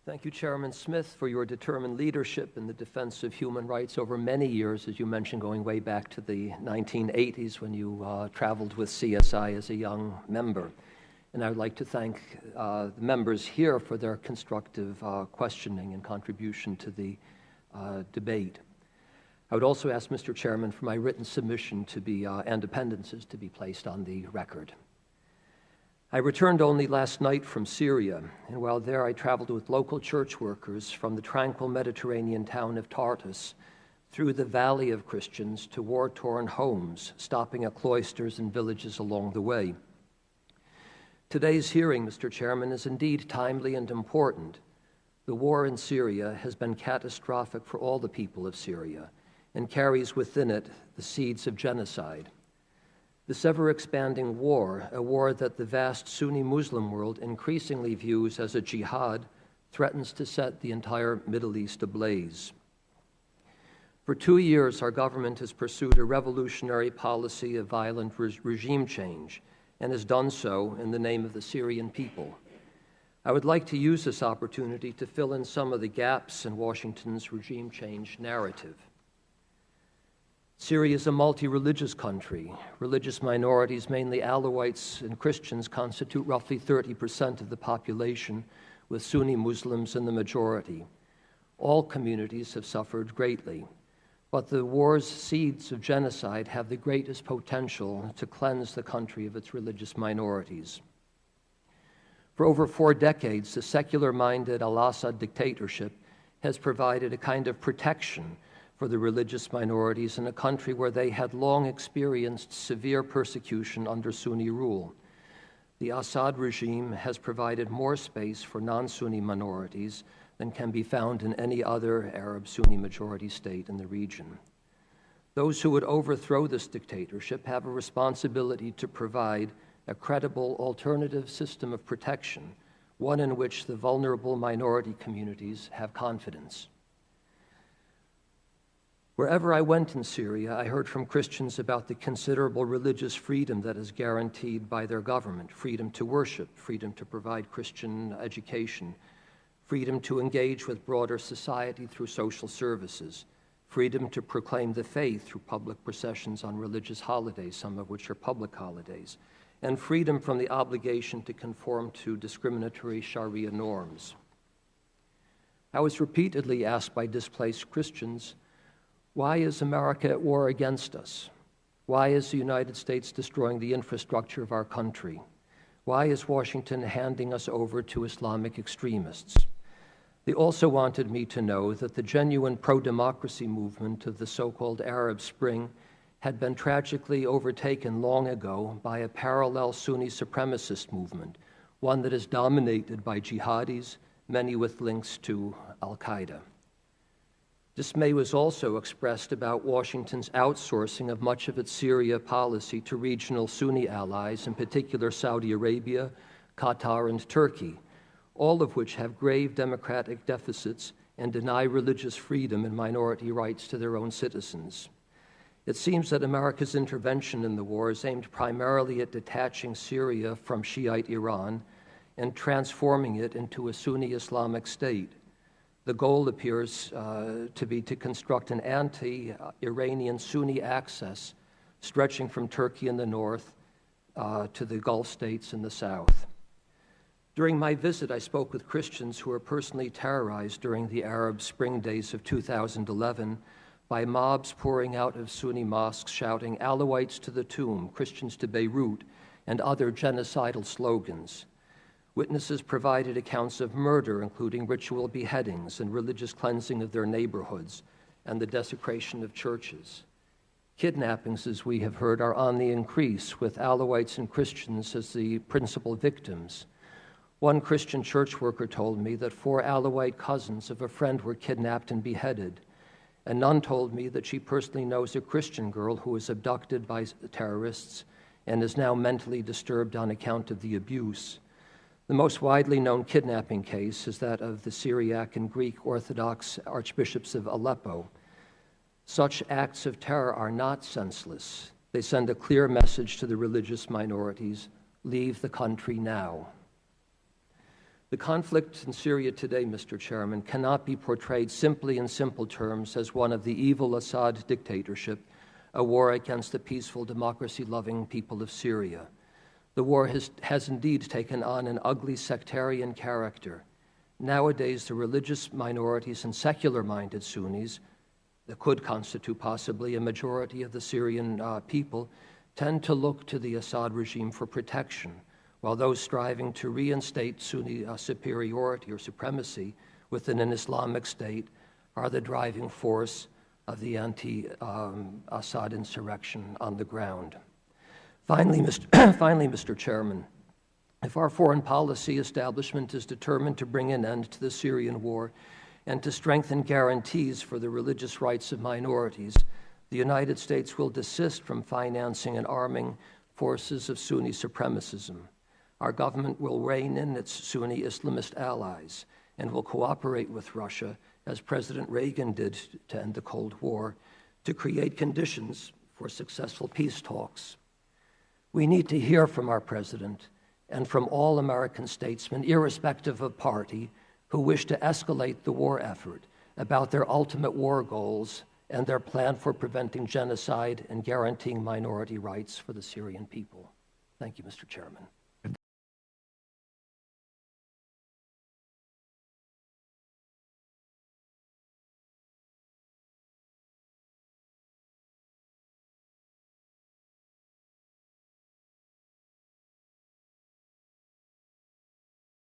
Thank you, Chairman Smith, for your determined leadership in the defense of human rights over many years, as you mentioned, going way back to the 1980s when you traveled with CSI as a young member. And I would like to thank the members here for their constructive questioning and contribution to the debate. I would also ask Mr. Chairman for my written submission to be and appendices to be placed on the record. I returned only last night from Syria, and while there I traveled with local church workers from the tranquil Mediterranean town of Tartus through the valley of Christians to war-torn homes, stopping at cloisters and villages along the way. Today's hearing, Mr. Chairman, is indeed timely and important. The war in Syria has been catastrophic for all the people of Syria and carries within it the seeds of genocide. This ever-expanding war, a war that the vast Sunni Muslim world increasingly views as a jihad, threatens to set the entire Middle East ablaze. For 2 years, our government has pursued a revolutionary policy of violent regime change and has done so in the name of the Syrian people. I would like to use this opportunity to fill in some of the gaps in Washington's regime change narrative. Syria is a multi-religious country. Religious minorities, mainly Alawites and Christians, constitute roughly 30% of the population, with Sunni Muslims in the majority. All communities have suffered greatly, but the war's seeds of genocide have the greatest potential to cleanse the country of its religious minorities. For over 4 decades, the secular-minded al-Assad dictatorship has provided a kind of protection for the religious minorities in a country where they had long experienced severe persecution under Sunni rule. The Assad regime has provided more space for non-Sunni minorities than can be found in any other Arab Sunni majority state in the region. Those who would overthrow this dictatorship have a responsibility to provide a credible alternative system of protection, one in which the vulnerable minority communities have confidence. Wherever I went in Syria, I heard from Christians about the considerable religious freedom that is guaranteed by their government: freedom to worship, freedom to provide Christian education, freedom to engage with broader society through social services, freedom to proclaim the faith through public processions on religious holidays, some of which are public holidays, and freedom from the obligation to conform to discriminatory Sharia norms. I was repeatedly asked by displaced Christians, why is America at war against us? Why is the United States destroying the infrastructure of our country? Why is Washington handing us over to Islamic extremists? They also wanted me to know that the genuine pro-democracy movement of the so-called Arab Spring had been tragically overtaken long ago by a parallel Sunni supremacist movement, one that is dominated by jihadis, many with links to al-Qaeda. Dismay was also expressed about Washington's outsourcing of much of its Syria policy to regional Sunni allies, in particular Saudi Arabia, Qatar, and Turkey, all of which have grave democratic deficits and deny religious freedom and minority rights to their own citizens. It seems that America's intervention in the war is aimed primarily at detaching Syria from Shiite Iran and transforming it into a Sunni Islamic state. The goal appears to be to construct an anti-Iranian Sunni axis stretching from Turkey in the north to the Gulf states in the south. During my visit, I spoke with Christians who were personally terrorized during the Arab Spring days of 2011 by mobs pouring out of Sunni mosques shouting "Alawites to the tomb, Christians to Beirut," and other genocidal slogans. Witnesses provided accounts of murder, including ritual beheadings and religious cleansing of their neighborhoods, and the desecration of churches. Kidnappings, as we have heard, are on the increase, with Alawites and Christians as the principal victims. One Christian church worker told me that 4 Alawite cousins of a friend were kidnapped and beheaded. A nun told me that she personally knows a Christian girl who was abducted by terrorists and is now mentally disturbed on account of the abuse. The most widely known kidnapping case is that of the Syriac and Greek Orthodox archbishops of Aleppo. Such acts of terror are not senseless. They send a clear message to the religious minorities: leave the country now. The conflict in Syria today, Mr. Chairman, cannot be portrayed simply in simple terms as one of the evil Assad dictatorship, a war against the peaceful, democracy-loving people of Syria. The war has indeed taken on an ugly sectarian character. Nowadays, the religious minorities and secular-minded Sunnis that could constitute possibly a majority of the Syrian people tend to look to the Assad regime for protection, while those striving to reinstate Sunni superiority or supremacy within an Islamic state are the driving force of the anti-Assad insurrection on the ground. Finally, Mr. Chairman, if our foreign policy establishment is determined to bring an end to the Syrian war and to strengthen guarantees for the religious rights of minorities, the United States will desist from financing and arming forces of Sunni supremacism. Our government will rein in its Sunni Islamist allies and will cooperate with Russia, as President Reagan did to end the Cold War, to create conditions for successful peace talks. We need to hear from our president and from all American statesmen, irrespective of party, who wish to escalate the war effort about their ultimate war goals and their plan for preventing genocide and guaranteeing minority rights for the Syrian people. Thank you, Mr. Chairman.